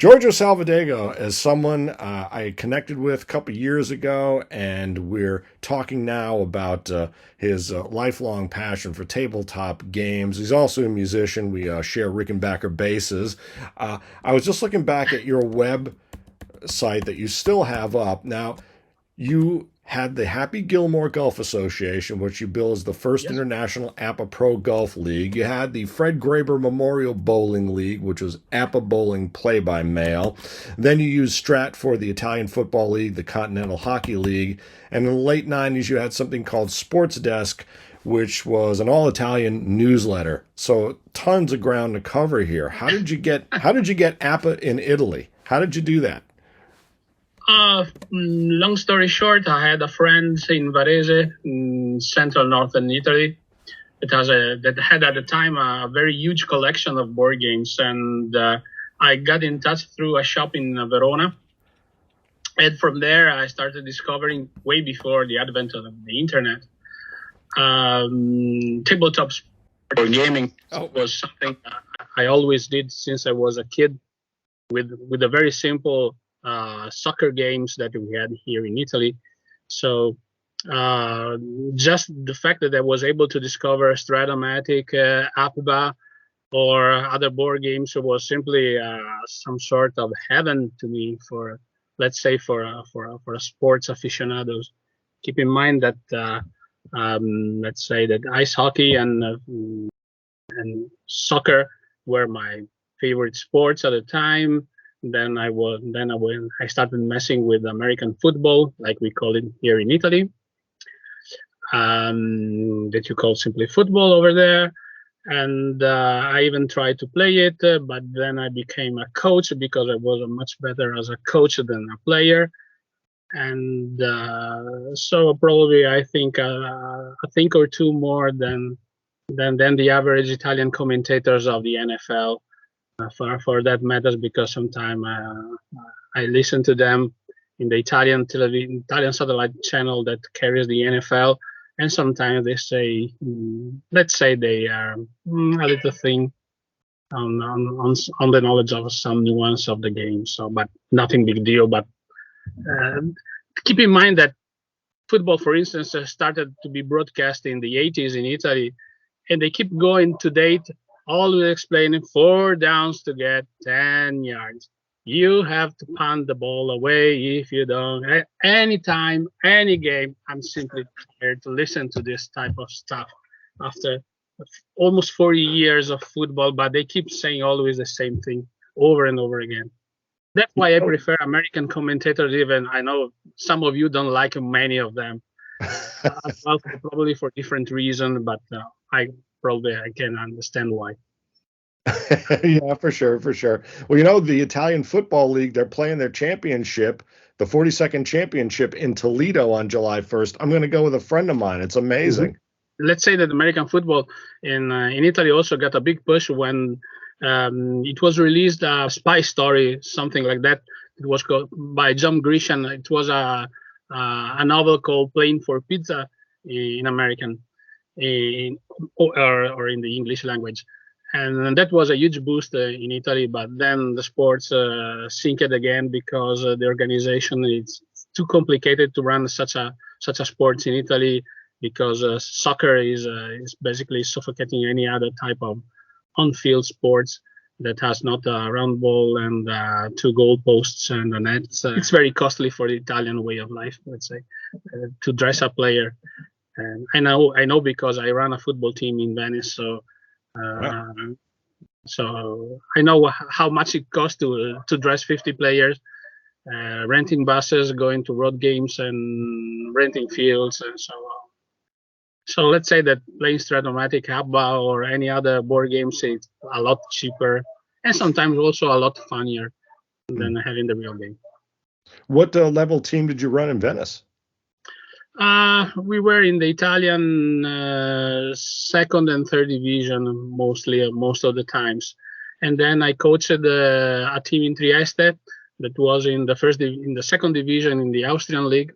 Giorgio Salvadego is someone I connected with a couple years ago, and we're talking now about his lifelong passion for tabletop games. He's also a musician. We share Rickenbacker basses. I was just looking back at your website that you still have up. Now, you had the Happy Gilmore Golf Association, which you bill as the first Yes. international APBA Pro Golf League. You had the Fred Graber Memorial Bowling League, which was APBA Bowling Play by Mail. Then you used Strat for the Italian Football League, the Continental Hockey League. And in the late 90s, you had something called Sports Desk, which was an all-Italian newsletter. So tons of ground to cover here. How did you get APBA in Italy? How did you do that? Long story short, I had a friend in Varese, in central northern Italy, that had at the time a very huge collection of board games, and I got in touch through a shop in Verona, and from there I started discovering, way before the advent of the internet, tabletop sport or gaming was something I always did since I was a kid, with a very simple soccer games that we had here in Italy. So just the fact that I was able to discover Strat-O-Matic, APBA, or other board games was simply some sort of heaven to me for, let's say, for a sports aficionados. Keep in mind that let's say that ice hockey and soccer were my favorite sports at the time. I started messing with American football, like we call it here in Italy, that you call simply football over there. And I even tried to play it, but then I became a coach because I was much better as a coach than a player. And so probably I think a thing or two more than the average Italian commentators of the NFL. For that matters, because sometimes I listen to them in the Italian television, Italian satellite channel that carries the NFL, and sometimes they say, let's say they are a little thing on the knowledge of some nuance of the game. So, but nothing big deal. But keep in mind that football, for instance, started to be broadcast in the 80s in Italy, and they keep going to date, always explaining 4 downs to get 10 yards. You have to punt the ball away if you don't. Anytime, any game, I'm simply tired to listen to this type of stuff after almost 40 years of football, but they keep saying always the same thing over and over again. That's why I prefer American commentators. Even I know some of you don't like many of them, well, probably for different reasons, but I can understand why. Yeah, for sure, for sure. Well, you know, the Italian Football League, they're playing their championship, the 42nd championship in Toledo on July 1st. I'm going to go with a friend of mine. It's amazing. Let's say that American football in Italy also got a big push when it was released, a spy story, something like that. It was called by John Grisham. It was a novel called Playing for Pizza in American, or in the English language. And that was a huge boost in Italy, but then the sports sinked again because the organization is too complicated to run such a sports in Italy, because soccer is basically suffocating any other type of on-field sports that has not a round ball and 2 goal posts and a net. It's very costly for the Italian way of life, let's say, to dress a player. And I know because I run a football team in Venice, so. So I know how much it costs to dress 50 players, renting buses, going to road games, and renting fields, and so on. So let's say that playing Strat-O-Matic, APBA, or any other board games is a lot cheaper, and sometimes also a lot funnier than having the real game. What level team did you run in Venice? We were in the Italian second and third division most of the times, and then I coached a team in Trieste that was in the second division in the Austrian league.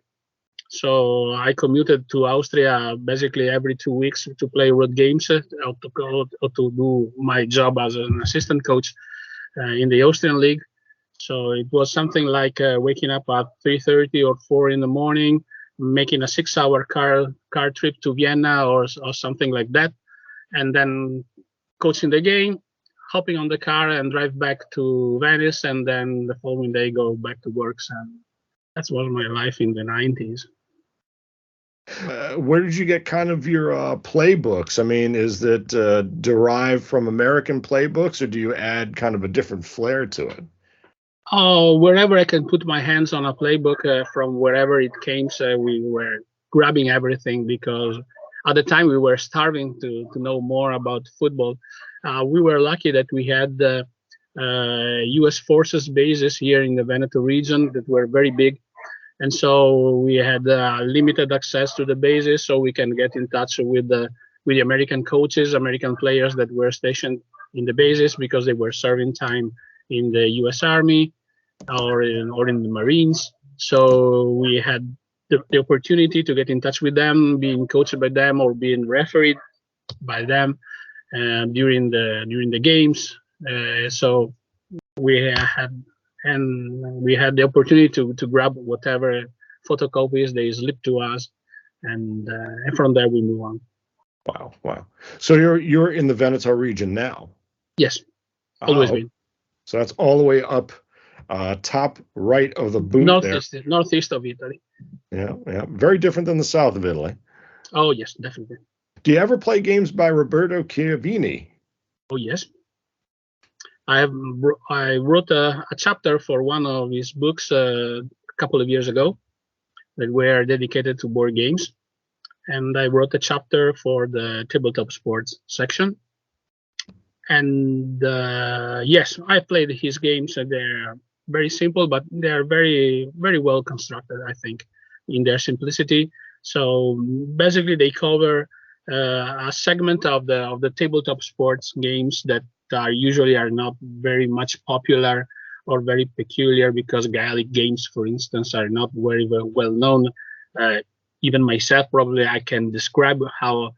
So I commuted to Austria basically every 2 weeks to play road games, or to do my job as an assistant coach in the Austrian league. So it was something like waking up at 3:30 or 4 in the morning, making a 6-hour car trip to Vienna or something like that, and then coaching the game, hopping on the car and drive back to Venice, and then the following day go back to work. And that was my life in the 90s. Where did you get kind of your playbooks? I mean, is that derived from American playbooks, or do you add kind of a different flair to it? Oh, wherever I can put my hands on a playbook from wherever it came, so we were grabbing everything, because at the time we were starving to know more about football. We were lucky that we had the U.S. Forces bases here in the Veneto region that were very big. And so we had limited access to the bases, so we can get in touch with the American coaches, American players that were stationed in the bases because they were serving time in the U.S. Army or in the Marines. So we had the opportunity to get in touch with them, being coached by them or being refereed by them during the games. So we had the opportunity to grab whatever photocopies they slipped to us, and from there we move on. Wow. So you're in the Veneto region now? Yes, always been. So that's all the way up top right of the boot northeast of Italy. Yeah. Very different than the south of Italy. Oh yes, definitely. Do you ever play games by Roberto Chiavini? Oh yes. I wrote a chapter for one of his books a couple of years ago that were dedicated to board games, and I wrote a chapter for the tabletop sports section. And yes, I played his games, and they're very simple, but they're very, very well constructed, I think, in their simplicity. So basically, they cover a segment of the tabletop sports games that usually are not very much popular or very peculiar, because Gaelic games, for instance, are not very well known. Even myself, probably I can describe how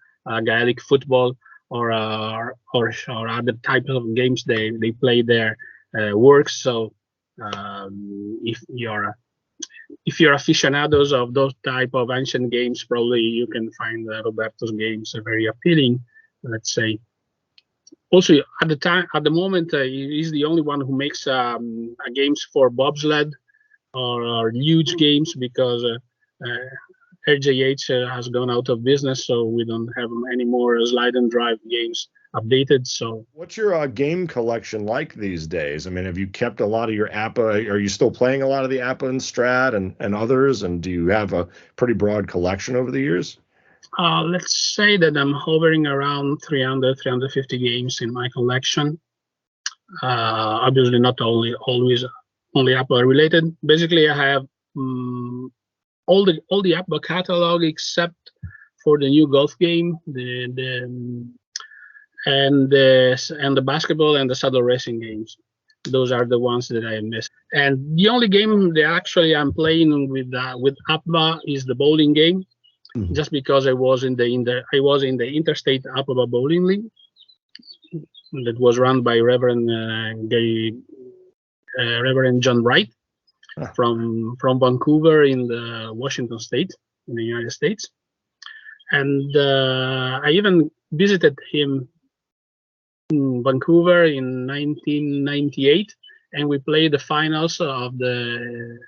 Gaelic football or other types of games they play there works. So if you're aficionados of those type of ancient games, probably you can find Roberto's games very appealing, let's say. Also, at the moment, he's the only one who makes games for bobsled or huge games, because RJH has gone out of business, so we don't have any more slide and drive games updated. So, what's your game collection like these days? I mean, have you kept a lot of your APBA? Are you still playing a lot of the APBA and Strat and others? And do you have a pretty broad collection over the years? Let's say that I'm hovering around 350 games in my collection. Obviously, not only APBA related. Basically, I have all the APBA catalog except for the new golf game, and the basketball and the saddle racing games. Those are the ones that I missed. And the only game that actually I'm playing with APBA is the bowling game, just because I was in the Interstate APBA Bowling League that was run by Reverend John Wright from Vancouver in the Washington State in the United States. And I even visited him in Vancouver in 1998, and we played the finals of the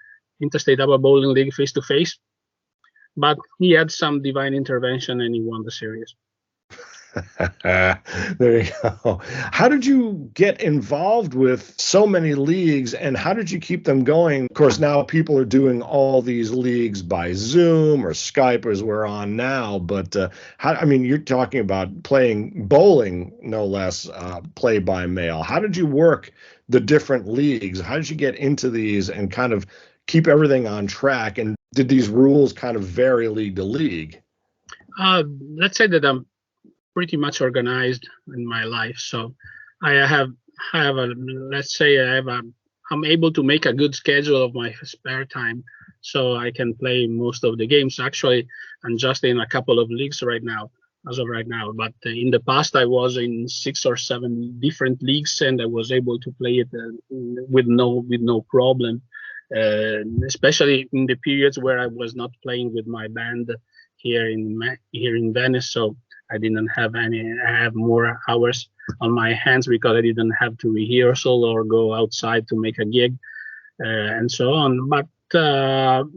Interstate APBA Bowling League face-to-face. But he had some divine intervention and he won the series. There you go. How did you get involved with so many leagues, and how did you keep them going? Of course, now people are doing all these leagues by Zoom or Skype, as we're on now. But you're talking about playing bowling, no less, play by mail. How did you work the different leagues? How did you get into these and kind of keep everything on track? And did these rules kind of vary league to league? Let's say that I'm pretty much organized in my life, so I'm able to make a good schedule of my spare time, so I can play most of the games. Actually, I'm just in a couple of leagues right now, as of right now. But in the past, I was in 6 or 7 different leagues, and I was able to play it with no problem. Especially in the periods where I was not playing with my band here in Venice, so I didn't have any. I have more hours on my hands because I didn't have to rehearsal or go outside to make a gig, and so on. But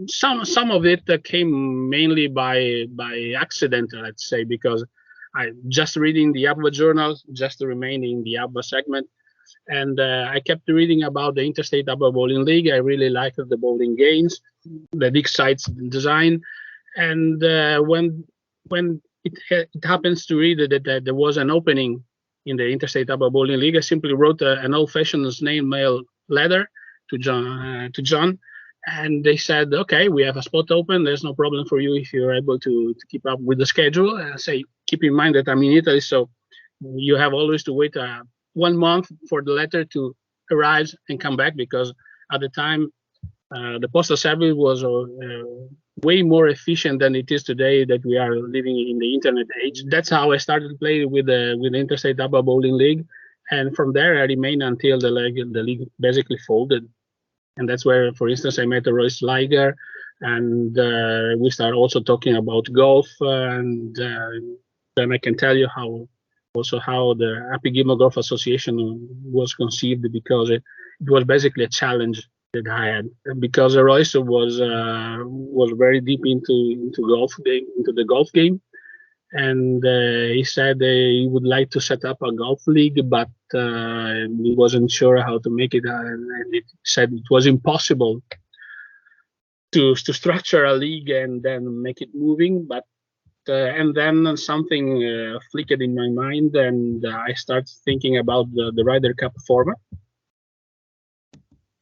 some of it came mainly by accident, let's say, because I just reading the APBA journal, just to remain in the APBA segment, and I kept reading about the Interstate APBA Bowling League. I really liked the bowling games, the league sites design, and when it happens to read that there was an opening in the Interstate APBA Bowling League, I simply wrote an old-fashioned snail mail letter to John, and they said, okay, we have a spot open. There's no problem for you if you're able to keep up with the schedule. And I say, keep in mind that I'm in Italy, so you have always to wait 1 month for the letter to arrive and come back, because at the time the postal service was way more efficient than it is today that we are living in the internet age. That's how I started playing with the Interstate APBA Bowling League, and from there I remained until the league basically folded. And that's where, for instance, I met Royce Sleighter, and we started also talking about golf, and then I can tell you how the Happy Gilmore Golf Association was conceived, because it was basically a challenge that I had, because Royce was very deep into the golf game, and he said he would like to set up a golf league, but he wasn't sure how to make it, and it said it was impossible to structure a league and then make it moving. But and then something flicked in my mind, and I started thinking about the Ryder Cup format.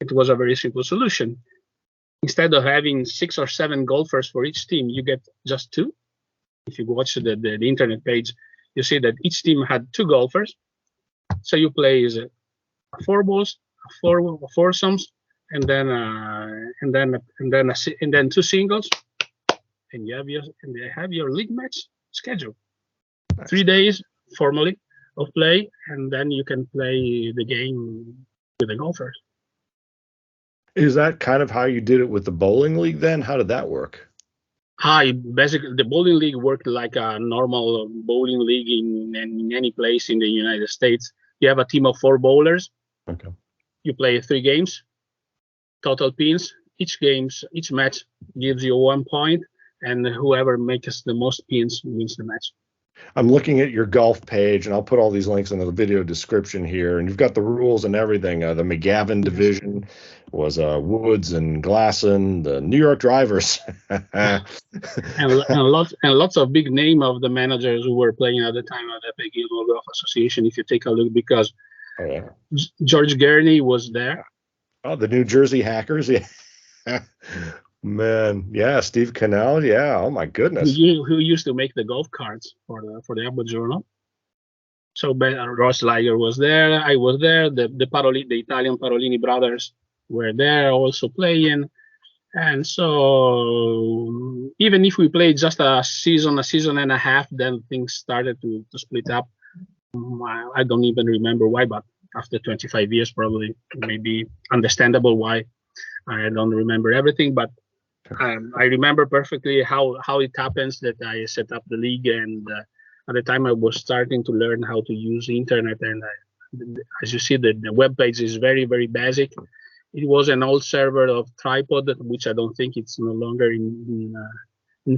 It was a very simple solution. Instead of having 6 or 7 golfers for each team, you get just 2. If you watch the internet page, you see that each team had 2 golfers. So you play 4 balls, 4 foursomes, and then 2 singles, and you have your league match schedule. Nice. 3 days formally of play, and then you can play the game with the golfers. Is that kind of how you did it with the bowling league then? How did that work? Basically, the bowling league worked like a normal bowling league in any place in the United States. You have a team of 4 bowlers. Okay. You play 3 games, total pins. Each match gives you 1 point, and whoever makes the most pins wins the match. I'm looking at your golf page, and I'll put all these links in the video description here. And you've got the rules and everything. The McGavin division was Woods and Glasson, the New York drivers, and lots of big name of the managers who were playing at the time at the Happy Gilmore Golf Association. If you take a look, because George Gerney was there. Oh, the New Jersey Hackers, yeah. Man, yeah, Steve Kanehl, yeah. Oh my goodness. Who used to make the golf cards for the APBA journal. So Royce Sleighter was there. I was there. The Italian Parolini brothers were there also playing, and so even if we played just a season and a half, then things started to split up. I don't even remember why, but after 25 years, probably maybe understandable why. I don't remember everything, but I remember perfectly how it happens that I set up the league, and at the time I was starting to learn how to use the internet, and as you see, the web page is very, very basic. It was an old server of Tripod, which I don't think it's no longer in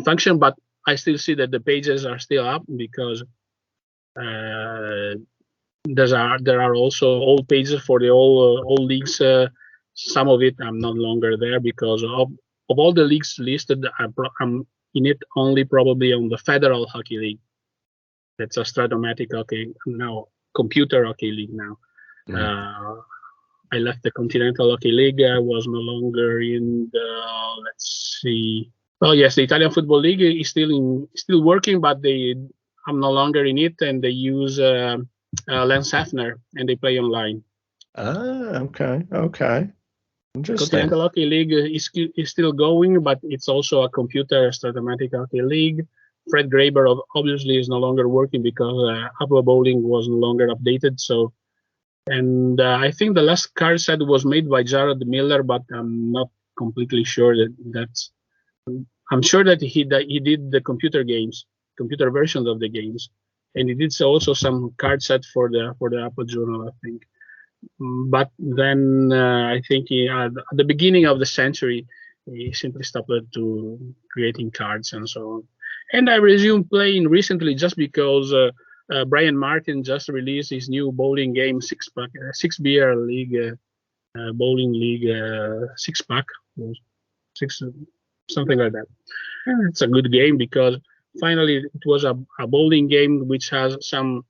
function, but I still see that the pages are still up, because there are also old pages for the old leagues. Some of it I'm no longer there because of all the leagues listed. I'm in it only probably on the Federal Hockey League. That's a Strat-O-Matic hockey now, computer hockey league now. Mm-hmm. I left the Continental Hockey League. I was no longer in the, let's see. Oh yes, the Italian Football League is still working, but I'm no longer in it, and they use Lance Hafner, and they play online. Okay. Interesting. Continental Hockey League is still going, but it's also a computer Strat-O-Matic hockey league. Fred Graber obviously is no longer working because APBA Bowling was no longer updated. So, and I think the last card set was made by Jared Miller, but I'm not completely sure that's. I'm sure that he did the computer versions of the games, and he did also some card set for the APBA Journal, I think. But then I think at the beginning of the century, he simply stopped to creating cards and so on. And I resumed playing recently just because Brian Martin just released his new bowling game six beer league, bowling league 6-pack, something like that. And it's a good game because finally it was a bowling game which has some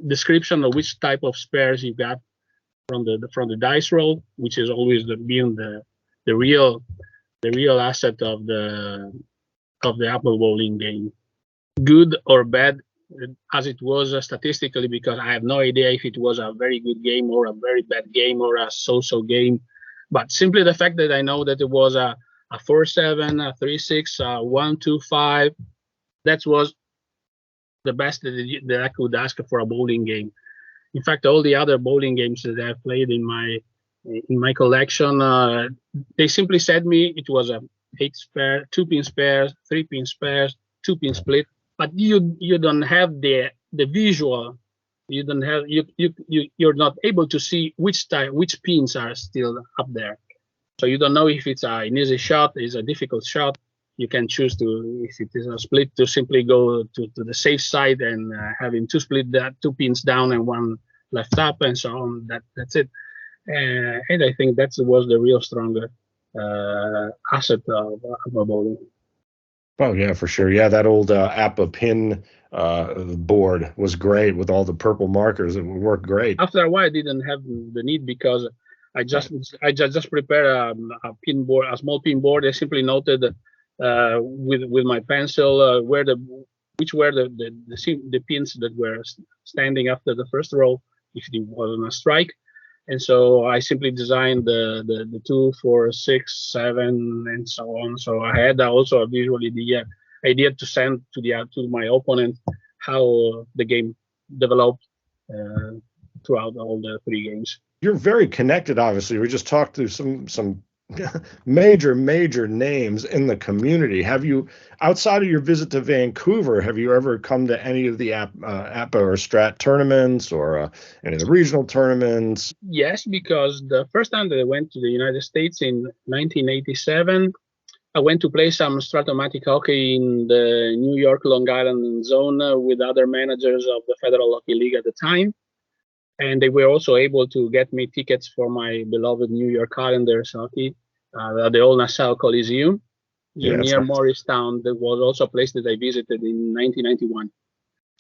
description of which type of spares you got from the dice roll, which is always being the real asset of the APBA bowling game, good or bad as it was statistically, because I have no idea if it was a very good game or a very bad game or a so-so game, but simply the fact that I know that it was a 4-7, a 3-6, a 1-2-5, that was the best that I could ask for a bowling game. In fact, all the other bowling games that I've played in my collection, they simply said me it was a 8-spare, 2-pin spares, 3-pin spares, 2-pin split, but you don't have the visual. You don't have you're not able to see which pins are still up there. So you don't know if it's an easy shot, is a difficult shot. You can choose to, if it is a split, to simply go to the safe side and having two split that 2 pins down and 1 left up and so on. That's it. And I think that was the real stronger asset of bowling. Oh yeah, for sure. Yeah, that old APBA pin board was great with all the purple markers. It worked great. After a while, I didn't have the need because I just prepared a pin board, a small pin board. I simply noted with my pencil which were the pins that were standing after the first row if it wasn't a strike, and so I simply designed the 2, 4, 6, 7, and so on. So I had also visually the idea to send to my opponent how the game developed throughout all the 3 games. You're very connected, obviously. We just talked through some major names in the community. Have you, outside of your visit to Vancouver, have you ever come to any of the APBA or Strat tournaments or any of the regional tournaments? Yes, because the first time that I went to the United States in 1987, I went to play some Strat-O-Matic hockey in the New York Long Island zone with other managers of the Federal Hockey League at the time. And they were also able to get me tickets for my beloved New York Islanders hockey at the Old Nassau Coliseum near Morristown. That was also a place that I visited in 1991.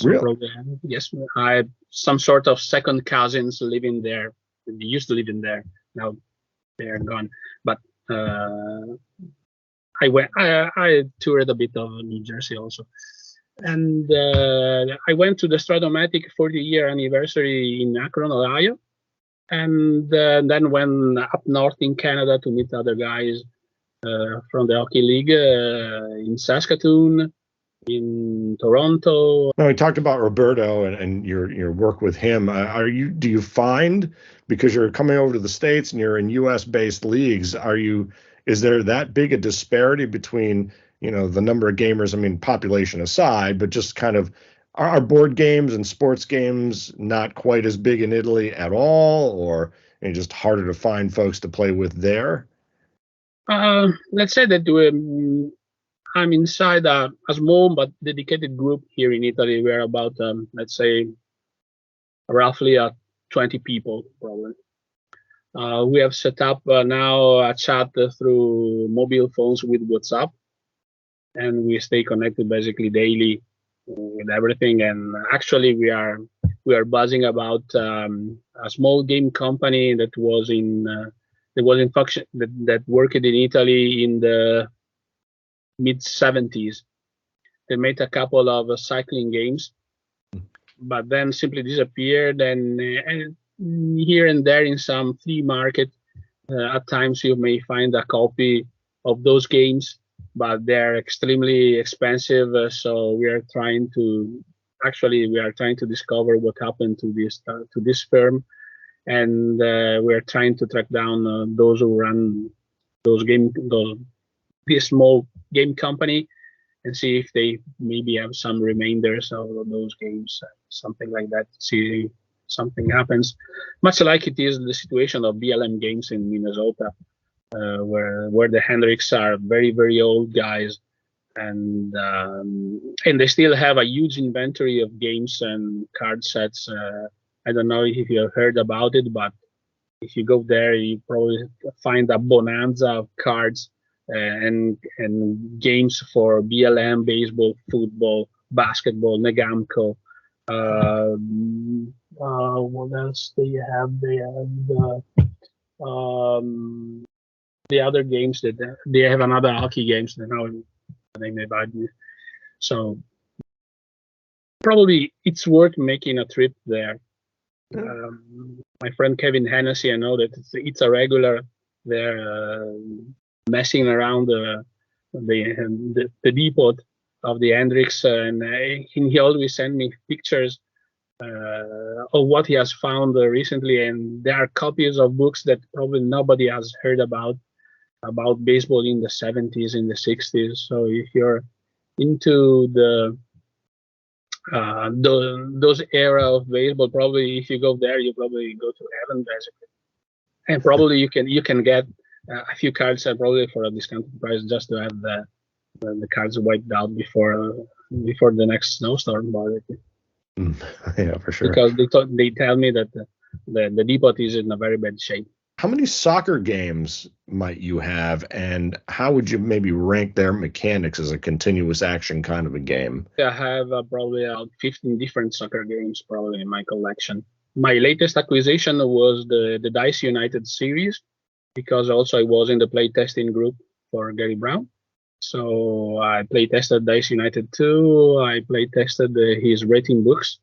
So really? Yes, I had some sort of second cousins living there. They used to live in there. Now they're gone. But I toured a bit of New Jersey also. And I went to the Strat-O-Matic 40-year anniversary in Akron, Ohio, and then went up north in Canada to meet other guys from the Hockey League in Saskatoon, in Toronto. No, we talked about Roberto and your work with him. Do you find, because you're coming over to the States and you're in U.S.-based leagues, is there that big a disparity between the number of gamers, I mean, population aside, but just kind of are board games and sports games not quite as big in Italy at all, or just harder to find folks to play with there? Let's say that I'm inside a small but dedicated group here in Italy. We're about, let's say, roughly 20 people, probably. We have set up now a chat through mobile phones with WhatsApp. And we stay connected basically daily with everything. And actually, we are buzzing about a small game company that was in function that worked in Italy in the mid 70s. They made a couple of cycling games, but then simply disappeared. And here and there in some flea market, at times you may find a copy of those games. but they're extremely expensive. So we are trying to discover what happened to this firm, and we are trying to track down those who run this small game company, and see if they maybe have some remainders of those games, something like that. See if something happens, much like it is the situation of BLM games in Minnesota, where the Hendricks are very, very old guys, and they still have a huge inventory of games and card sets. I don't know if you have heard about it, but if you go there, you probably find a bonanza of cards and games for BLM, baseball, football, basketball, Negamco. What else do you have? They have the other games that they have another hockey games that now they may buy me. So probably it's worth making a trip there. My friend Kevin Hennessy, I know that it's a regular there, messing around the depot of the Hendricks, and he always sent me pictures of what he has found recently, and there are copies of books that probably nobody has heard about baseball in the 70s, in the 60s. So if you're into those era of baseball, probably if you go there, you probably go to heaven basically, and probably you can get a few cards probably for a discounted price, just to have the cards wiped out before the next snowstorm. Yeah, for sure. Because they tell me that the depot is in a very bad shape. How many soccer games might you have, and how would you maybe rank their mechanics as a continuous action kind of a game? I have probably 15 different soccer games probably in my collection. My latest acquisition was the Dice United series, because also I was in the play testing group for Gary Brown. So I play tested Dice United 2. I play tested his rating books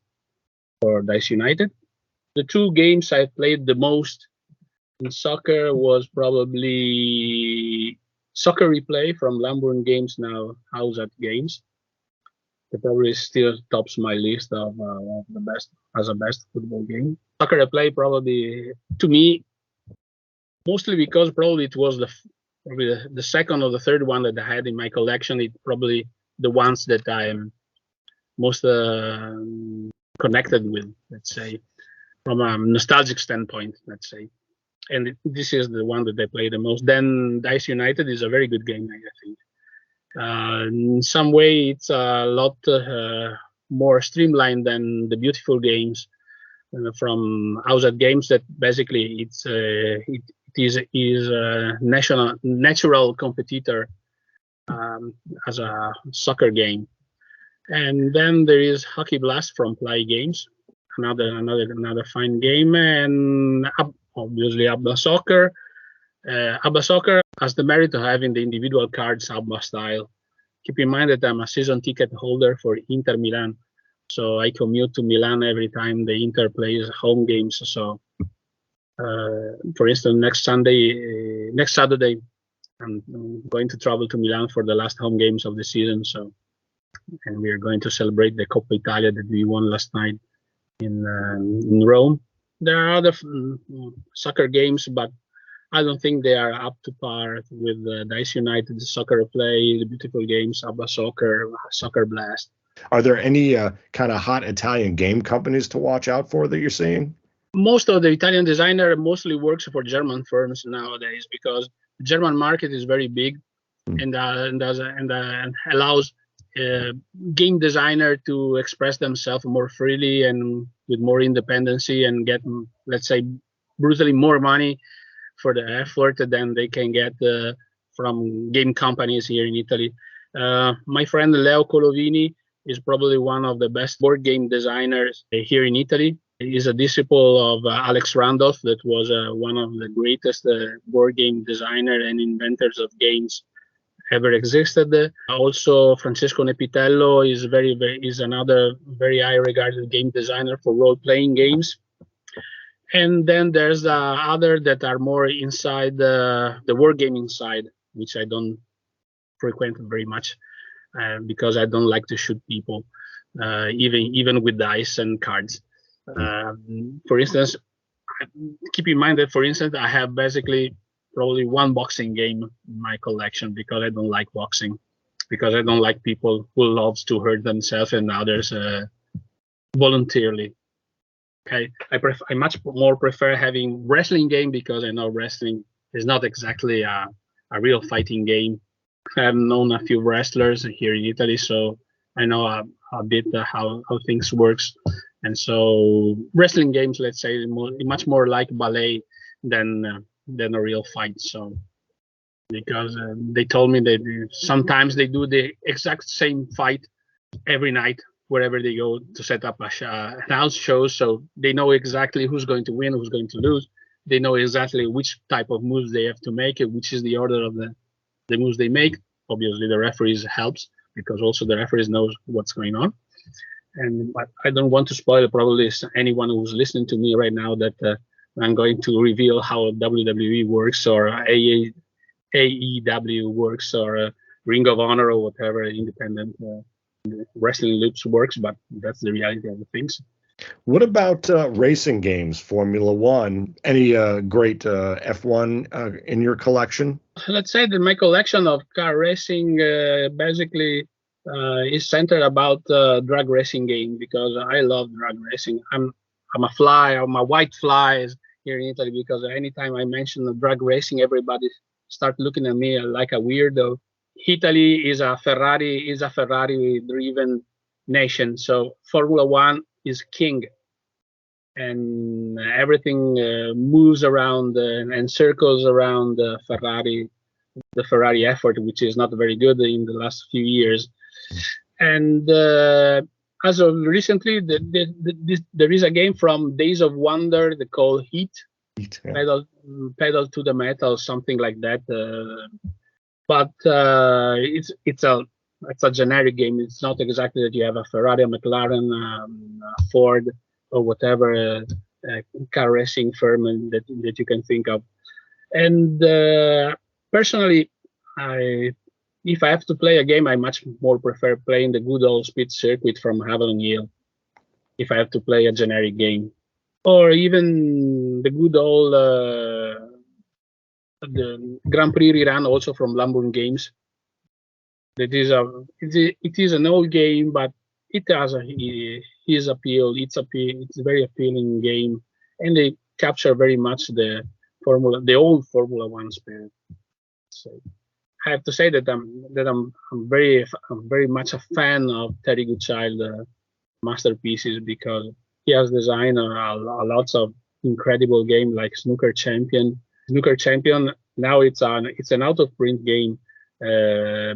for Dice United. The two games I played the most in soccer was probably Soccer Replay from Lamborn Games, now House at Games. It probably still tops my list of the best as a best football game. Soccer Replay probably, to me, mostly because probably it was the second or the third one that I had in my collection. It probably the ones that I am most connected with, let's say, from a nostalgic standpoint, let's say. And this is the one that I play the most. Then Dice United is a very good game, I think. In some way, it's a lot more streamlined than the beautiful games from House at Games. That basically it is a natural competitor as a soccer game. And then there is Hockey Blast from Plaay Games, another fine game, and obviously APBA Soccer. APBA Soccer has the merit of having the individual cards APBA style. Keep in mind that I'm a season ticket holder for Inter Milan, so I commute to Milan every time the Inter plays home games. So, for instance, next Saturday, I'm going to travel to Milan for the last home games of the season. So, and we are going to celebrate the Coppa Italia that we won last night in Rome. There are other soccer games, but I don't think they are up to par with Dice United, Soccer Play, the beautiful games, APBA Soccer, Soccer Blast. Are there any kind of hot Italian game companies to watch out for that you're seeing? Most of the Italian designer mostly works for German firms nowadays, because the German market is very big and allows game designer to express themselves more freely and with more independency, and get, let's say, brutally more money for the effort than they can get from game companies here in Italy. My friend Leo Colovini is probably one of the best board game designers here in Italy. He's a disciple of Alex Randolph, that was one of the greatest board game designer and inventors of games ever existed. Also, Francesco Nepitello is another very high regarded game designer for role-playing games. And then there's other that are more inside the wargaming side, which I don't frequent very much because I don't like to shoot people, even with dice and cards. For instance, keep in mind that, for instance, I have basically probably one boxing game in my collection because I don't like boxing, because I don't like people who loves to hurt themselves and others voluntarily. Okay, I much more prefer having wrestling game because I know wrestling is not exactly a real fighting game. I've known a few wrestlers here in Italy, so I know a bit how things works. And so wrestling games, let's say, much more like ballet than a real fight. So because they told me that sometimes they do the exact same fight every night wherever they go to set up an house show, so they know exactly who's going to win, who's going to lose. They know exactly which type of moves they have to make, which is the order of the moves they make. Obviously, the referees helps because also the referees knows what's going on. And I don't want to spoil probably anyone who's listening to me right now that I'm going to reveal how WWE works or AEW works or Ring of Honor or whatever independent wrestling loops works, but that's the reality of the things. What about racing games, Formula One? Any great F1 in your collection? Let's say that my collection of car racing basically is centered about drag racing game because I love drag racing. I'm a white fly here in Italy because anytime I mention the drag racing, everybody start looking at me like a weirdo. Italy is a Ferrari driven nation, so Formula One is king, and everything moves around and circles around the Ferrari effort, which is not very good in the last few years. And as of recently, there is a game from Days of Wonder they call Heat, yeah. pedal to the metal, something like that. But it's a generic game. It's not exactly that you have a Ferrari, a McLaren, a Ford, or whatever car racing firm that you can think of. And personally, if I have to play a game, I much more prefer playing the good old speed circuit from Avalon Hill if I have to play a generic game. Or even the good old the Grand Prix rerun also from Lamborn Games. It is an old game, but it has his appeal. It's a very appealing game, and they capture very much the old Formula One spirit. So I have to say that I'm very much a fan of Terry Goodchild masterpieces because he has designed lots of incredible games like Snooker Champion. Snooker Champion now it's an out of print game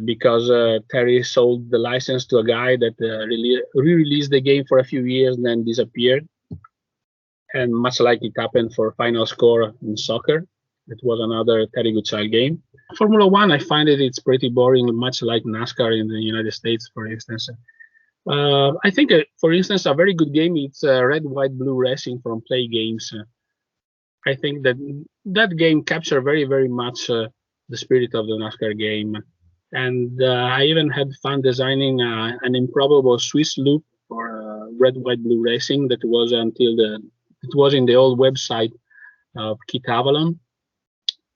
because Terry sold the license to a guy that re-released the game for a few years and then disappeared. And much like it happened for Final Score in soccer, it was another Terry Goodchild game. Formula One, I find it's pretty boring, much like NASCAR in the United States, for instance. I think, for instance, a very good game, it's Red, White, Blue Racing from Plaay Games. I think that game captured very, very much the spirit of the NASCAR game. And I even had fun designing an improbable Swiss loop for Red, White, Blue Racing that was it was in the old website of Kit Avalon.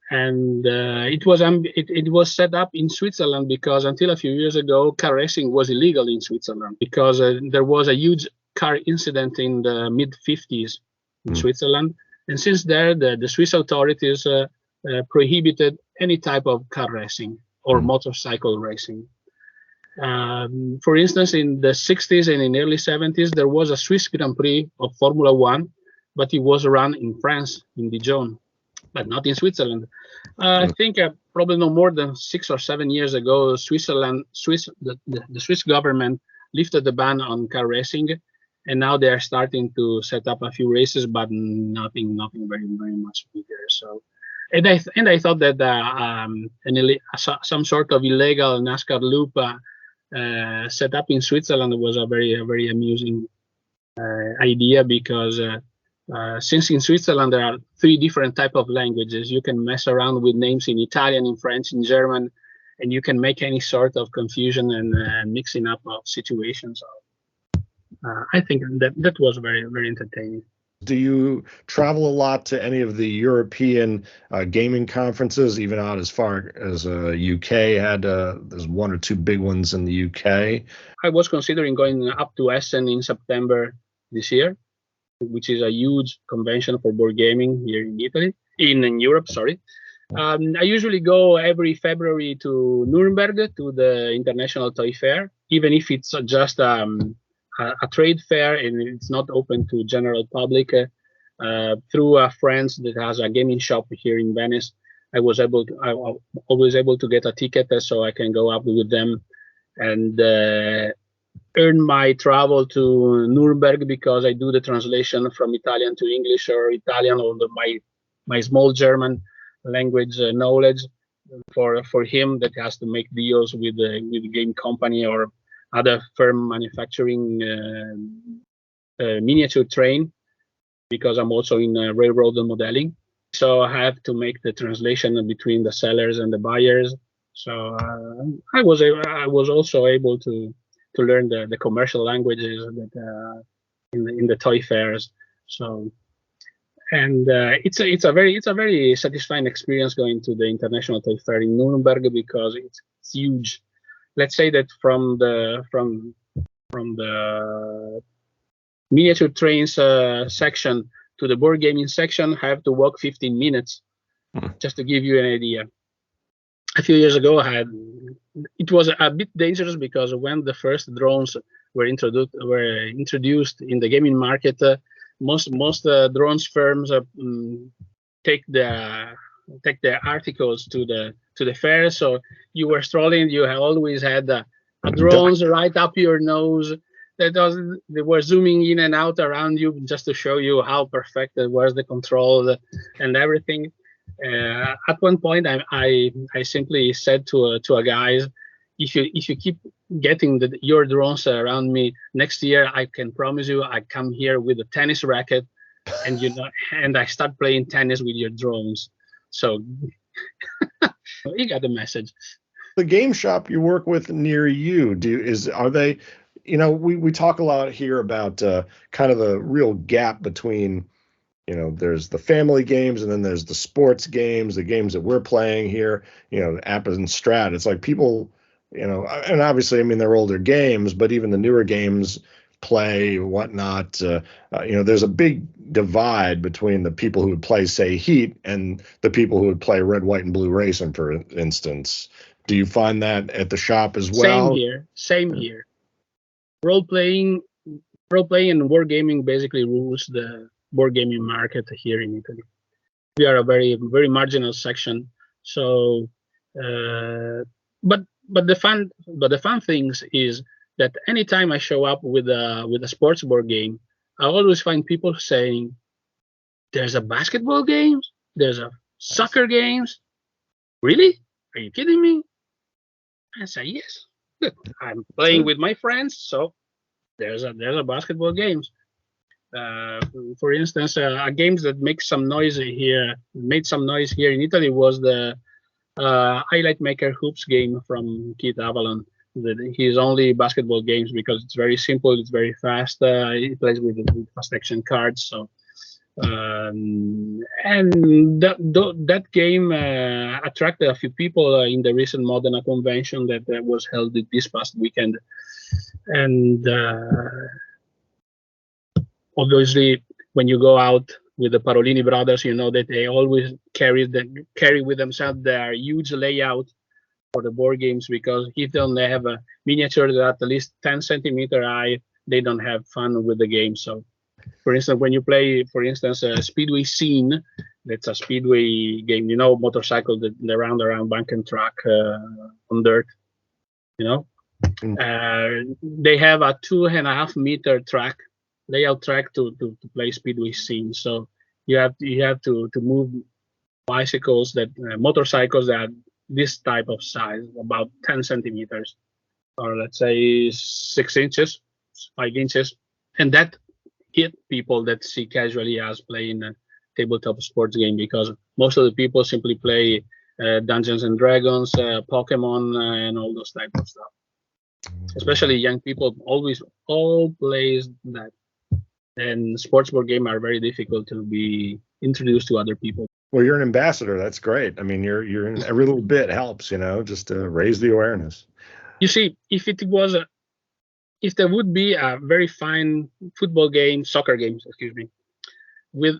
And it was set up in Switzerland because until a few years ago, car racing was illegal in Switzerland because there was a huge car incident in the mid-50s in Switzerland. And since there, the Swiss authorities prohibited any type of car racing or motorcycle racing. For instance, in the 60s and in early 70s, there was a Swiss Grand Prix of Formula One, but it was run in France, in Dijon, but not in Switzerland. I think probably no more than 6 or 7 years ago, the Swiss government lifted the ban on car racing, and now they are starting to set up a few races, but nothing very, very much bigger. So, and I thought that some sort of illegal NASCAR loop set up in Switzerland was a very amusing idea because. Since in Switzerland there are 3 different types of languages, you can mess around with names in Italian, in French, in German, and you can make any sort of confusion and mixing up of situations. I think that was very, very entertaining. Do you travel a lot to any of the European gaming conferences, even out as far as UK had? There's one or two big ones in the UK. I was considering going up to Essen in September this year, which is a huge convention for board gaming here in Italy, in Europe, sorry. I usually go every February to Nuremberg to the International Toy Fair, even if it's just a trade fair and it's not open to general public. Through a friend that has a gaming shop here in Venice, I was always able to get a ticket so I can go up with them and earn my travel to Nuremberg, because I do the translation from Italian to English or Italian, or my small German language knowledge for him that has to make deals with the game company or other firm manufacturing miniature train, because I'm also in railroad modeling. So I have to make the translation between the sellers and the buyers. So I was also able to learn the commercial languages that in the toy fairs. So, and it's a very satisfying experience going to the International Toy Fair in Nuremberg, because it's huge. Let's say that from the miniature trains section to the board gaming section, I have to walk 15 minutes, just to give you an idea. A few years ago, it was a bit dangerous, because when the first drones were introduced in the gaming market, most drones firms take their articles to the fair. So you were strolling, you always had drones right up your nose. They were zooming in and out around you just to show you how perfect it was, the control and everything. At one point, I simply said to a guys, if you keep getting your drones around me next year, I can promise you I come here with a tennis racket, and I start playing tennis with your drones. So you got the message. The game shop you work with near you, are they? We talk a lot here about kind of the real gap between, there's the family games and then there's the sports games, the games that we're playing here, APBA and Strat. It's like people, and obviously, I mean, they're older games, but even the newer games, Plaay, whatnot, there's a big divide between the people who would play, say, Heat and the people who would play Red, White, and Blue Racin, for instance. Do you find that at the shop as well? Same here. Role playing and wargaming basically rules the board gaming market here in Italy. We are a very, very marginal section. So, but the fun things is that anytime I show up with a sports board game, I always find people saying, "There's a basketball games, there's a soccer games. Really? Are you kidding me?" I say, "Yes. I'm playing with my friends, so there's a basketball games." For instance, a games that made some noise here in Italy was the Highlight Maker Hoops game from Keith Avalon. His only basketball games, because it's very simple, it's very fast. He plays with fast action cards. So, and that game attracted a few people in the recent Modena convention that was held this past weekend. And obviously, when you go out with the Parolini brothers, you know that they always carry with themselves their huge layout for the board games, because if they don't have a miniature that at least 10 centimeter high, they don't have fun with the game. So, for instance, when you play, for instance, a Speedway Scene, that's a speedway game, motorcycle, the round around bank and track on dirt, they have a 2.5 meter layout track to play Speedway Scene. So you have to move motorcycles that this type of size, about 10 centimeters, or let's say 6 inches, 5 inches. And that hit people that see casually as playing a tabletop sports game, because most of the people simply play Dungeons and Dragons, Pokemon, and all those type of stuff. Especially young people all plays that. And sports board game are very difficult to be introduced to other people. Well, you're an ambassador. That's great. I mean, you're in every little bit helps, just to raise the awareness. You see, if there would be a very fine soccer games, with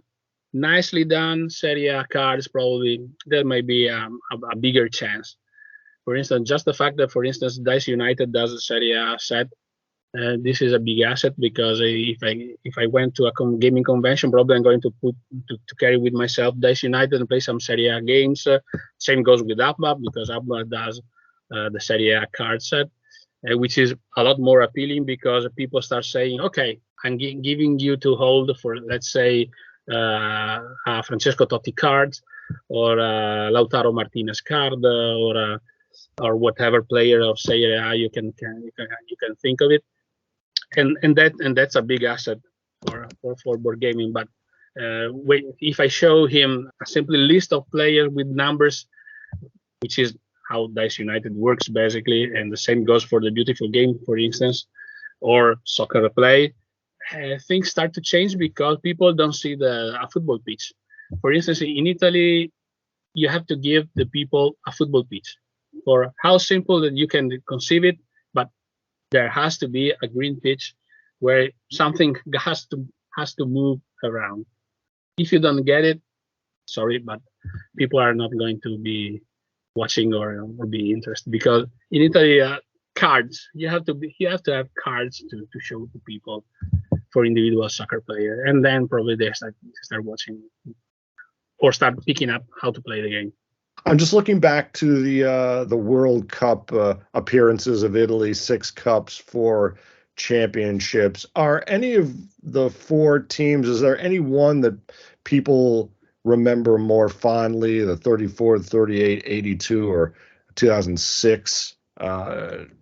nicely done Serie A cards, probably there may be a bigger chance. For instance, just the fact that, for instance, Dice United does a Serie A set, this is a big asset, because if I went to a gaming convention, probably I'm going to carry with myself Dice United and play some Serie A games. Same goes with APBA, because APBA does the Serie A card set, which is a lot more appealing, because people start saying, okay, I'm giving you to hold for, let's say, Francesco Totti card, or Lautaro Martinez card, or whatever player of Serie A you can think of it. And that's a big asset for board gaming. But if I show him a simple list of players with numbers, which is how Dice United works basically, and the same goes for the Beautiful Game, for instance, or Soccer Play, things start to change, because people don't see a football pitch. For instance, in Italy, you have to give the people a football pitch, for how simple that you can conceive it, but there has to be a green pitch where something has to move around. If you don't get it, sorry, but people are not going to be watching or be interested, because in Italy, cards, you have to have cards to show to people for individual soccer player, and then probably they start watching or start picking up how to play the game. I'm just looking back to the World Cup appearances of Italy, 6 cups, 4 championships. Are any of the 4 teams, is there any one that people remember more fondly, the 34, 38, 82, or 2006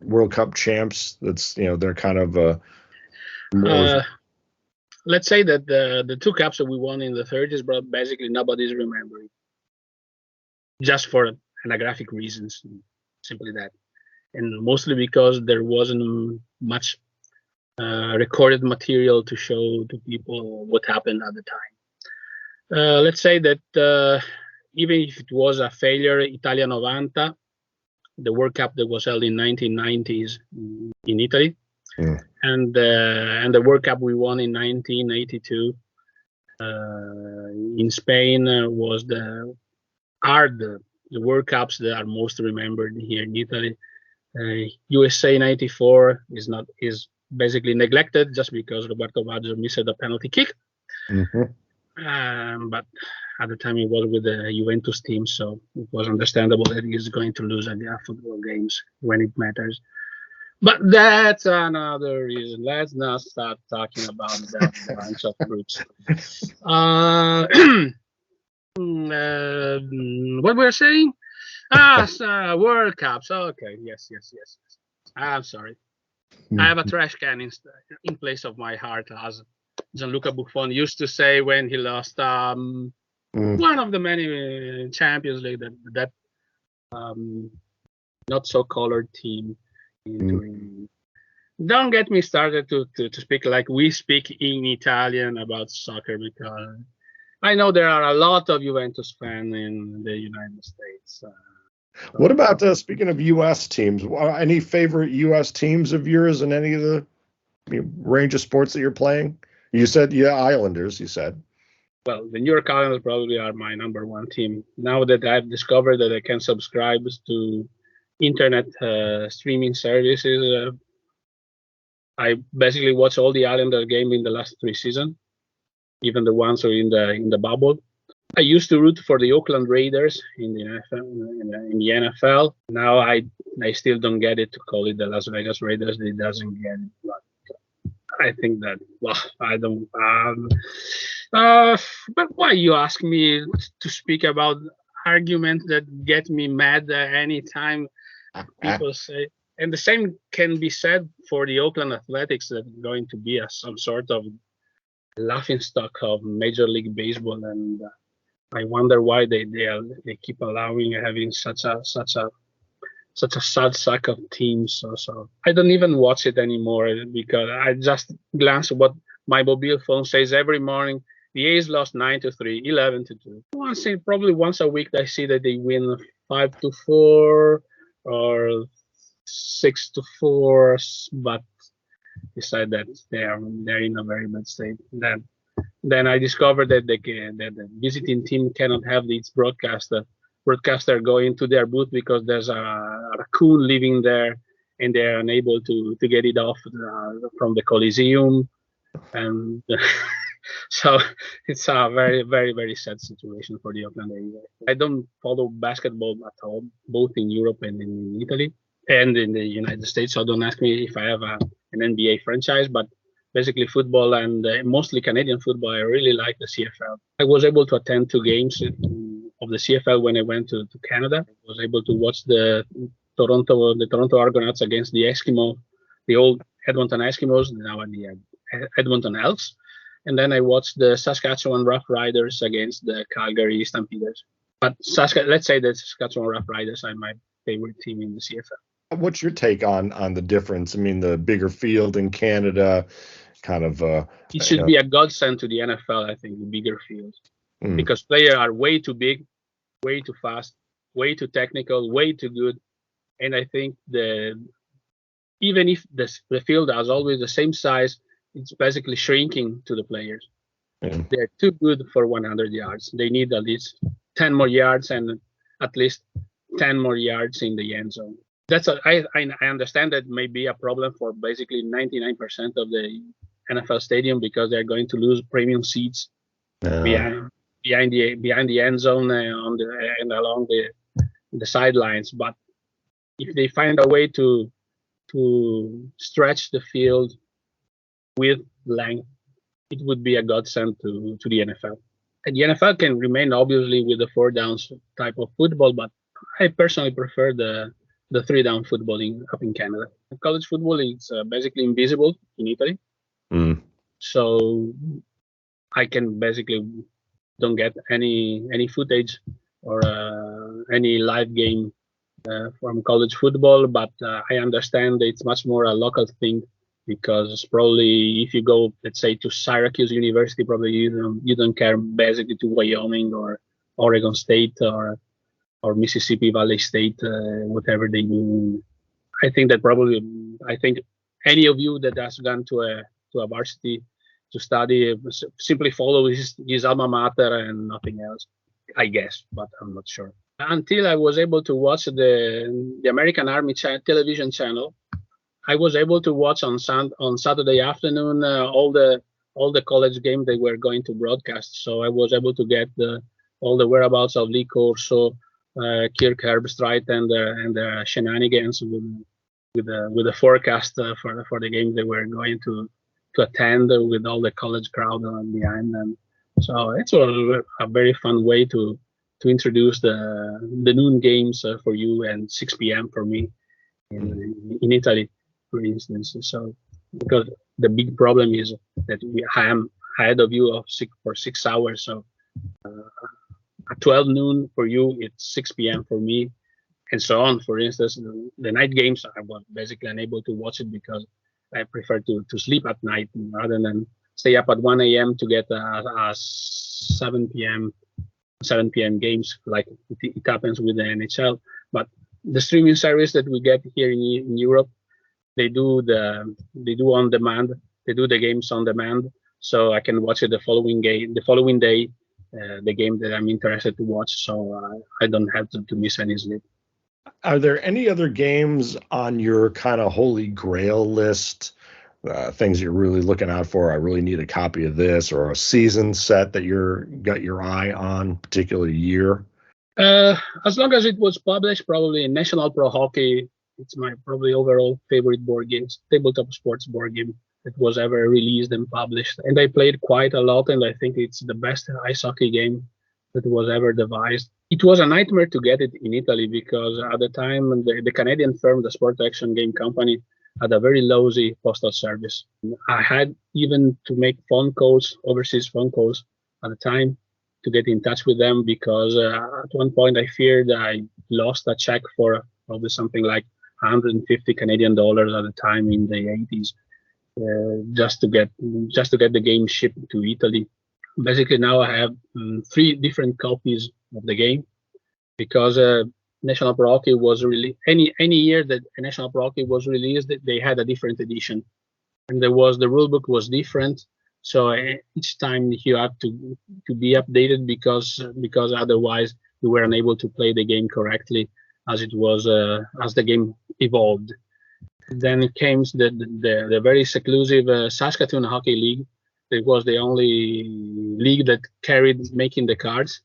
World Cup champs? That's, they're kind of let's say that the 2 cups that we won in the 30s, but basically nobody's remembering, just for anaggraphic reasons, simply that, and mostly because there wasn't much recorded material to show to people what happened at the time. Let's say that even if it was a failure, Italia 90, the World Cup that was held in 1990s in Italy, and the World Cup we won in 1982 in Spain was the World Cups that are most remembered here in Italy. USA 94 is basically neglected, just because Roberto Baggio missed a penalty kick. But at the time he was with the Juventus team, so it was understandable that he's going to lose at the football games when it matters. But that's another reason. Let's not start talking about that bunch of groups. What we're saying? World Cups. Okay, yes. I'm sorry. I have a trash can in place of my heart, as Gianluca Buffon used to say when he lost one of the many Champions League that not so colored team. Don't get me started to speak like we speak in Italian about soccer, because I know there are a lot of Juventus fans in the United States. What about speaking of U.S. teams? Any favorite U.S. teams of yours in any of the range of sports that you're playing? You said Islanders. You said. Well, the New York Islanders probably are my number 1 team. Now that I've discovered that I can subscribe to internet streaming services, I basically watch all the Islander game in the last 3 seasons, even the ones who are in the bubble. I used to root for the Oakland Raiders in the NFL. Now I still don't get it to call it the Las Vegas Raiders. It doesn't get it. But I think that, well, I don't. But why you ask me to speak about arguments that get me mad anytime people say? And the same can be said for the Oakland Athletics, that are going to be some sort of laughingstock of Major League Baseball, and I wonder why they keep allowing having such a sad sack of teams. So I don't even watch it anymore because I just glance at what my mobile phone says every morning. The A's lost 9-3, 11-2. Probably once a week, I see that they win 5-4 or 6-4, but beside that, they're in a very bad state. Then I discovered that that the visiting team cannot have its broadcaster going to their booth because there's a raccoon living there, and they're unable to get it off from the Coliseum, and so it's a very, very, very sad situation for the Oakland A's. I don't follow basketball at all, both in Europe and in Italy and in the United States. So don't ask me if I have an NBA franchise, but basically football and mostly Canadian football. I really like the CFL. I was able to attend 2 games of the CFL when I went to Canada. I was able to watch the Toronto Argonauts against the old Edmonton Eskimos, now the Edmonton Elks. And then I watched the Saskatchewan Roughriders against the Calgary Stampeders. But let's say the Saskatchewan Roughriders are my favorite team in the CFL. What's your take on the difference? I mean, the bigger field in Canada, kind of. It should be a godsend to the NFL, I think, the bigger field, because players are way too big, way too fast, way too technical, way too good, and I think even if the field has always the same size, it's basically shrinking to the players. Yeah. They're too good for 100 yards. They need at least 10 more yards and at least 10 more yards in the end zone. I understand that may be a problem for basically 99% of the NFL stadium because they're going to lose premium seats behind the end zone and along the sidelines. But if they find a way to stretch the field with length, it would be a godsend to the NFL. And the NFL can remain obviously with the 4 downs type of football, but I personally prefer the 3 down football up in Canada. College football is basically invisible in Italy. So I can basically don't get any footage or any live game from college football, but I understand it's much more a local thing because probably if you go, let's say, to Syracuse University, probably you don't care basically to Wyoming or Oregon State or Mississippi Valley State, whatever they do. I think any of you that has gone to a varsity to study simply follow his alma mater and nothing else, I guess, but I'm not sure. Until I was able to watch the American Army television channel, I was able to watch on Saturday afternoon all the college games they were going to broadcast. So I was able to get all the whereabouts of Lee Corso, Kirk Herbstreit, and the shenanigans with the forecast for the game they were going to attend with all the college crowd behind them. So it was a very fun way to introduce the noon games for you and 6 p.m. for me in Italy, for instance. So because the big problem is that I am ahead of you for 6 hours. So at 12 noon for you, it's 6 p.m. for me, and so on. For instance, the night games, I was basically unable to watch it because I prefer to sleep at night rather than stay up at 1 a.m. to get a 7 p.m. games like it happens with the NHL. But the streaming service that we get here in Europe, they do on demand. They do the games on demand, so I can watch it the following day, the game that I'm interested to watch. So I don't have to miss any sleep. Are there any other games on your kind of holy grail list? Things you're really looking out for? I really need a copy of this, or a season set that got your eye on, particular year. As long as it was published, probably National Pro Hockey. It's my probably overall favorite board game, tabletop sports board game that was ever released and published. And I played quite a lot, and I think it's the best ice hockey game that was ever devised. It was a nightmare to get it in Italy because at the time the Canadian firm, the Sport Action Game Company, had a very lousy postal service. I had even to make overseas phone calls at the time, to get in touch with them, because at one point I feared I lost a check for probably something like 150 Canadian dollars at the time in the 80s, just to get the game shipped to Italy. Basically, now I have 3 different copies of the game, because National Pro Hockey was really any year that a National Pro Hockey was released, they had a different edition, and the rule book was different. So each time you have to be updated, because otherwise you were unable to play the game correctly as it was as the game evolved. Then it came the very seclusive Saskatoon Hockey League. It was the only league that carried making the cards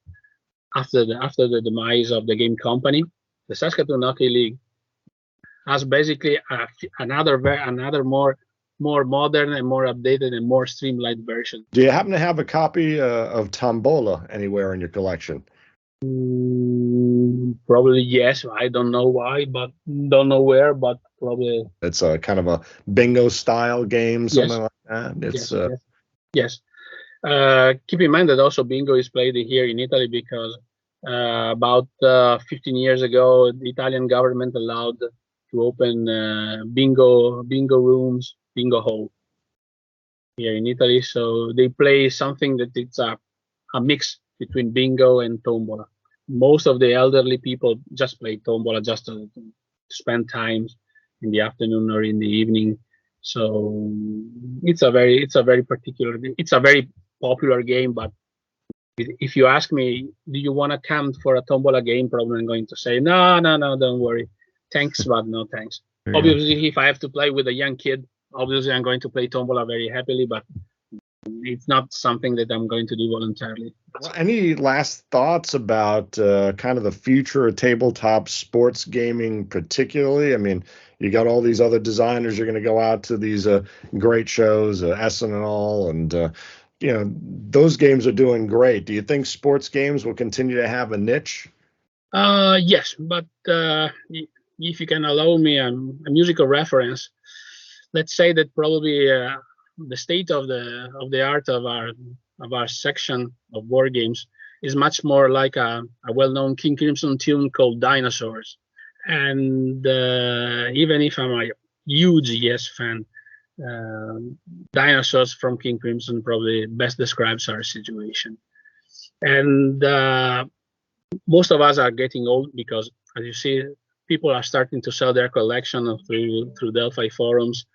after the demise of the game company. The Saskatoon Hockey League has basically another more modern and more updated and more streamlined version. Do you happen to have a copy of Tombola anywhere in your collection? Probably yes. I don't know why, but don't know where, but probably. It's a kind of a bingo style game, something like that. It's yes. Keep in mind that also bingo is played here in Italy, because about 15 years ago, the Italian government allowed to open bingo rooms, bingo hall here in Italy. So they play something that it's a mix between bingo and tombola. Most of the elderly people just play tombola just to spend time in the afternoon or in the evening. So it's a very popular game. But if you ask me, do you want to come for a tombola game? Probably I'm going to say no, don't worry, thanks, but no thanks. Yeah. Obviously, if I have to play with a young kid, obviously I'm going to play tombola very happily, but it's not something that I'm going to do voluntarily. Well, any last thoughts about kind of the future of tabletop sports gaming, particularly? I mean, you got all these other designers. You're going to go out to these great shows, Essen and all, and those games are doing great. Do you think sports games will continue to have a niche? Yes, but if you can allow me a musical reference, let's say that probably the state of the art of our section of board games is much more like a well-known King Crimson tune called Dinosaurs. And even if I'm a huge Yes fan, Dinosaurs from King Crimson probably best describes our situation. And most of us are getting old, because, as you see, people are starting to sell their collection through Delphi forums.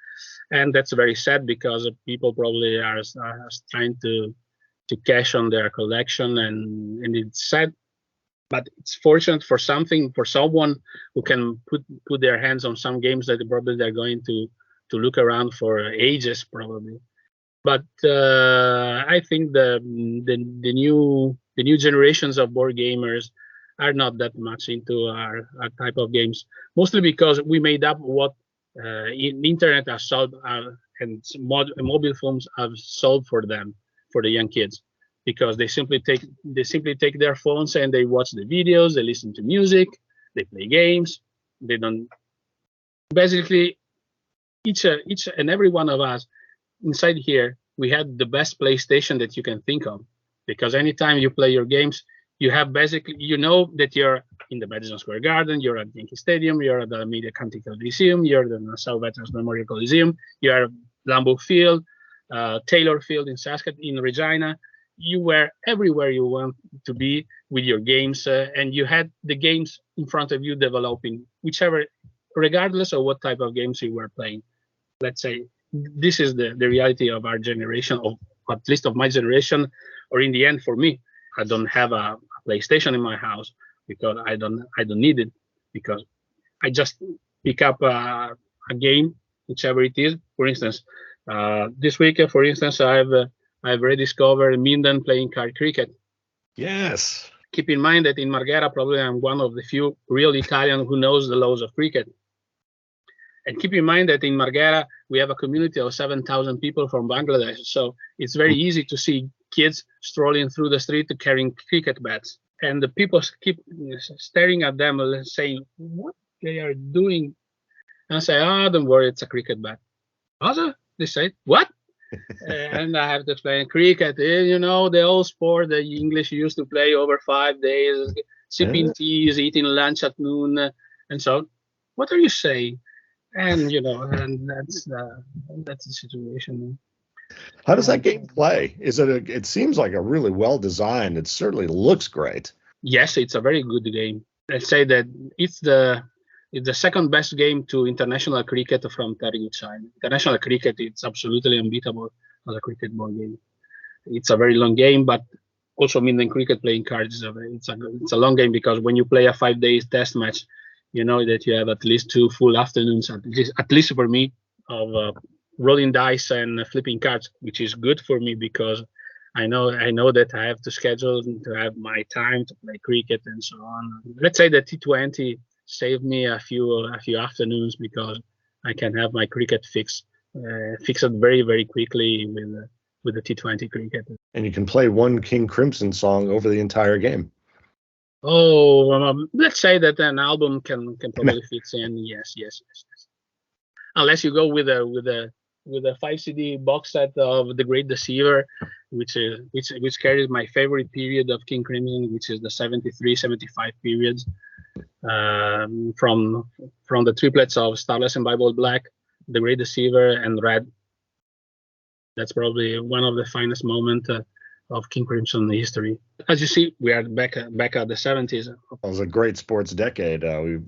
And that's very sad, because people probably are trying to cash on their collection, and it's sad, but it's fortunate for someone who can put their hands on some games that probably they're going to look around for ages probably. But I think the new generations of board gamers are not that much into our type of games, mostly because we made up what internet has solved and mobile phones have solved for them, for the young kids, because they simply take their phones and they watch the videos, they listen to music, they play games. They don't basically each and every one of us inside here, we had the best PlayStation that you can think of, because anytime you play your games, you have basically, that you're in the Madison Square Garden, you're at Yankee Stadium, you're at the Media County Coliseum, you're at the Nassau Veterans Memorial Coliseum, you're at Lambeau Field, Taylor Field in Saskatoon, in Regina. You were everywhere you want to be with your games, and you had the games in front of you developing, regardless of what type of games you were playing. Let's say this is the reality of our generation, or at least of my generation, or in the end for me. I don't have a PlayStation in my house because I don't need it, because I just pick up a game, whichever it is. For instance, this week, for instance, I've rediscovered Minden playing card cricket. Yes. Keep in mind that in Marghera, probably I'm one of the few real Italians who knows the laws of cricket. And keep in mind that in Marghera, we have a community of 7,000 people from Bangladesh. So it's very easy to see kids strolling through the street carrying cricket bats. And the people keep staring at them and saying, what they are doing? And I say, don't worry, it's a cricket bat. Also, they say, what? And I have to play cricket. The old sport that English used to play over 5 days, sipping teas, eating lunch at noon, and so. What are you saying? And that's the situation. How does that game play? It seems like a really well designed. It certainly looks great. Yes, it's a very good game. Let's say that it's the second best game to international cricket from Target side. International cricket, it's absolutely unbeatable as a cricket board game. It's a very long game, but also meaning cricket playing cards it's a long game, because when you play a 5 days test match, you know that you have at least 2 full afternoons, at least for me, of rolling dice and flipping cards, which is good for me because I know that I have to schedule to have my time to play cricket and so on. Let's say that T20 saved me a few afternoons, because I can have my cricket fixed very, very quickly with the T20 cricket. And you can play one King Crimson song over the entire game. Oh, let's say that an album can probably fix in. Yes. Unless you go with a 5 CD box set of The Great Deceiver, which carries my favorite period of King Crimson, which is the 73-75 periods, from the triplets of Starless and Bible Black, The Great Deceiver, and Red. That's probably one of the finest moments of King Crimson history. As you see, we are back at the 70s. It was a great sports decade. We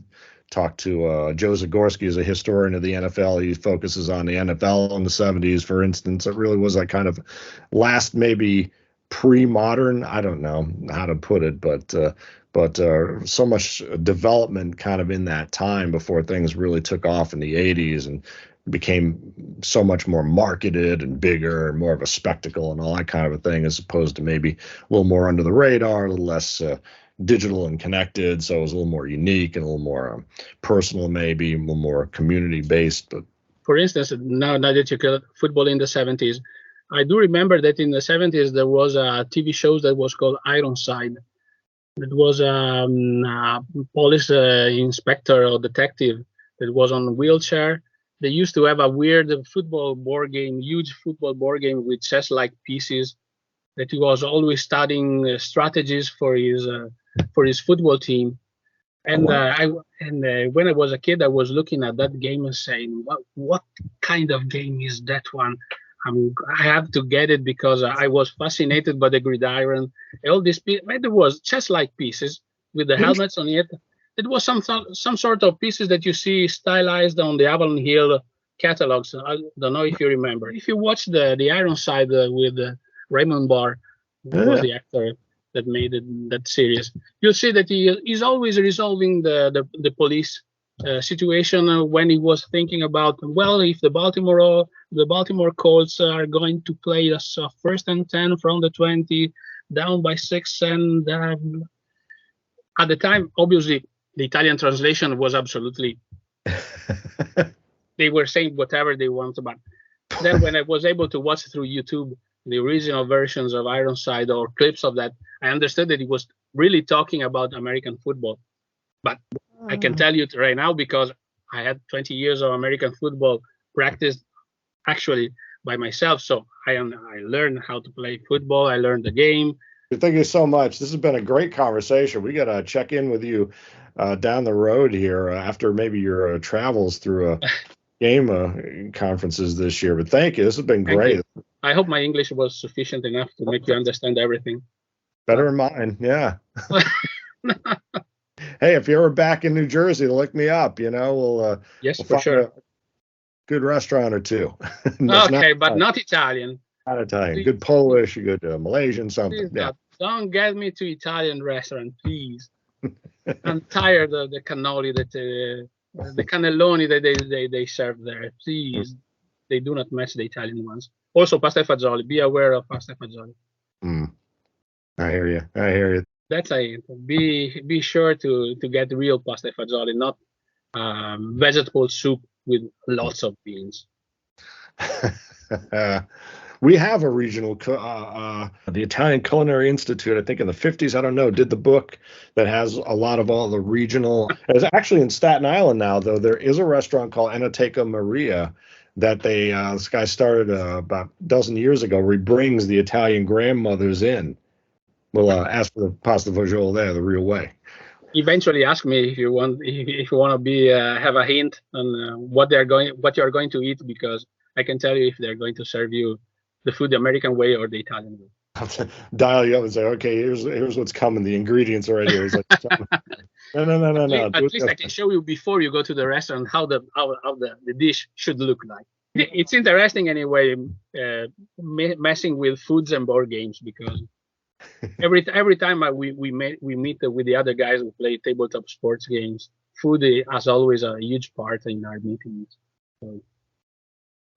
talked to Joe Zagorski, who's a historian of the NFL. He focuses on the NFL in the 70s, for instance. It really was a kind of last, maybe pre-modern, I don't know how to put it, but so much development kind of in that time before things really took off in the 80s and became so much more marketed and bigger and more of a spectacle and all that kind of a thing, as opposed to maybe a little more under the radar, a little less digital and connected. So it was a little more unique and a little more personal, maybe a little more community based. But for instance, now that you got football in the 70s, I do remember that in the 70s there was a TV show that was called Ironside. It was a police inspector or detective that was on a wheelchair. They used to have a weird football board game, huge football board game with chess-like pieces, that he was always studying strategies for his football team. And when I was a kid, I was looking at that game and saying, "What kind of game is that one? I have to get it," because I was fascinated by the gridiron. All these there was chess-like pieces with the helmets on it. It was some sort of pieces that you see stylized on the Avalon Hill catalogs. I don't know if you remember. If you watch the Ironside with Raymond Barr, who was the actor that made that series, you'll see that he's always resolving the police situation when he was thinking about, well, if the Baltimore Colts are going to play us 1st and 10 from the 20, down by 6, and at the time, obviously, the Italian translation was absolutely. They were saying whatever they wanted, but then when I was able to watch through YouTube the original versions of Ironside or clips of that, I understood that he was really talking about American football. But I can tell you right now, because I had 20 years of American football practiced actually by myself, so I learned how to play football. I learned the game. Thank you so much. This has been a great conversation. We got to check in with you down the road here after maybe your travels through game conferences this year. But thank you. This has been great. I hope my English was sufficient enough to make you understand everything. Better than mine, yeah. Hey, if you're ever back in New Jersey, look me up. We'll yes, for sure. A good restaurant or two. Okay, but not Italian. Not Italian. Please. Good Polish, good Malaysian, something. Yeah. Don't get me to Italian restaurant, please. I'm tired of the cannoli the cannelloni that they serve there. Please, they do not match the Italian ones. Also, pasta e fagioli. Be aware of pasta e fagioli. I hear you. That's it. Be sure to get real pasta e fagioli, not vegetable soup with lots of beans. We have a regional, the Italian Culinary Institute, I think in the 50s, I don't know, did the book that has a lot of all the regional. It's actually in Staten Island now, though. There is a restaurant called Enoteca Maria that this guy started about a dozen years ago, where he brings the Italian grandmothers in. We'll ask for the pasta fagioli there the real way. Eventually, ask me if you want to be have a hint on what you are going to eat, because I can tell you if they're going to serve you the food the American way or the Italian way. I'll have to dial you up and say, okay, here's what's coming. The ingredients are right here. It's like, no. At least I can show you before you go to the restaurant how the dish should look like. It's interesting anyway, messing with foods and board games, because every time we meet with the other guys who play tabletop sports games, food is always a huge part in our meetings. So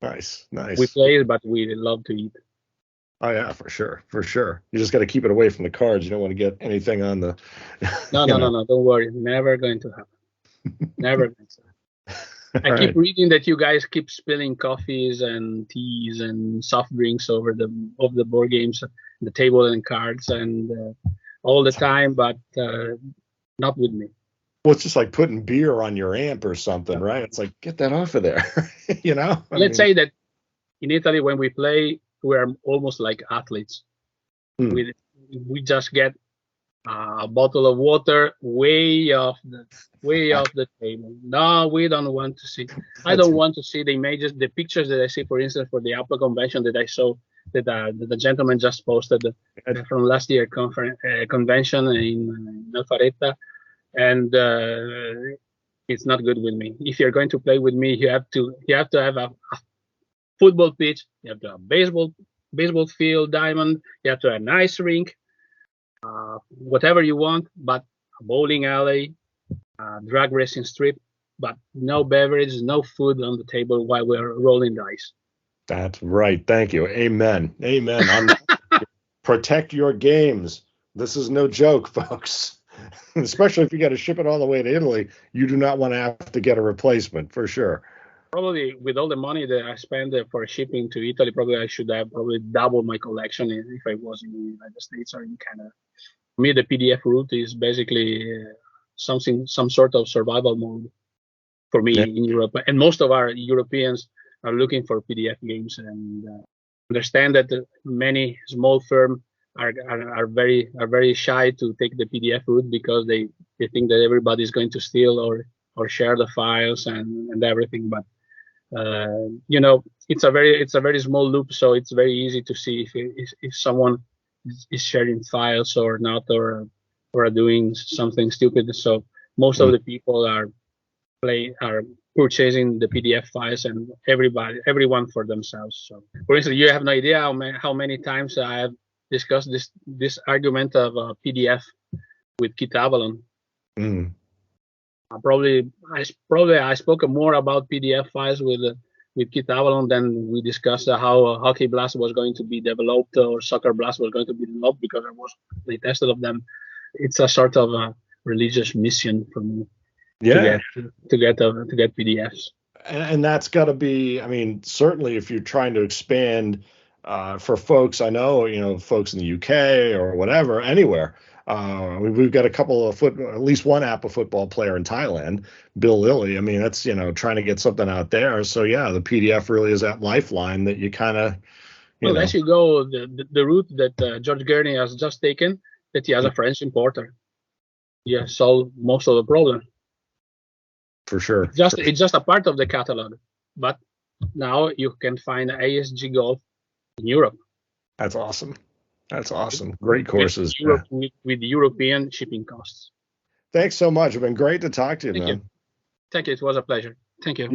nice. We play, but we love to eat. Oh yeah, for sure. You just got to keep it away from the cards. You don't want to get anything on the. No. Don't worry. Never going to happen. Never going to happen. I keep reading that you guys keep spilling coffees and teas and soft drinks over the board games, the table and cards, and all the time, but not with me. Well, it's just like putting beer on your amp or something, right? It's like, get that off of there, you know? Let's say that in Italy, when we play, we are almost like athletes. We just get a bottle of water way off the table. No, we don't want to see. I don't want to see the images, the pictures that I see, for instance, for the APBA convention that I saw that the gentleman just posted from last year convention in Alpharetta, and it's not good with me. If you're going to play with me, you have to have a football pitch, you have to have baseball field, diamond, you have to have an ice rink, whatever you want, but a bowling alley, drag racing strip, but no beverage, no food on the table while we're rolling dice. That's right. Thank you. Amen. Protect your games. This is no joke, folks. Especially if you got to ship it all the way to Italy, you do not want to have to get a replacement, for sure. Probably with all the money that I spent for shipping to Italy, probably I should have double my collection if I was in the United States or in Canada. For me, the PDF route is basically some sort of survival mode for me in Europe. And most of our Europeans are looking for PDF games, and understand that many small firms are very shy to take the PDF route because they think that everybody's going to steal or share the files and everything. But it's a very small loop, so it's very easy to see if someone is sharing files or not, or are doing something stupid. So most of the people are purchasing the PDF files, and everyone for themselves. So, for instance, you have no idea how many times I have discussed this argument of PDF with Kit Avalon. I spoke more about PDF files with Kit Avalon than we discussed how Hockey Blast was going to be developed or Soccer Blast was going to be developed, because they tested of them. It's a sort of a religious mission for me. Yeah. To get PDFs. And that's got to be, I mean, certainly if you're trying to expand for folks, I know, folks in the UK or whatever, anywhere. We've got a couple of at least one APBA football player in Thailand, Bill Lilly. I mean, that's, trying to get something out there. So yeah, the PDF really is that lifeline that you kind of, Well, as you go, the route that George Gerney has just taken, that he has a French importer. He has solved most of the problem. For sure. It's just a part of the catalog, but now you can find ASG Golf in Europe. That's awesome. Great courses. With European shipping costs. Thanks so much. It's been great to talk to you, man. Thank you. It was a pleasure. Thank you.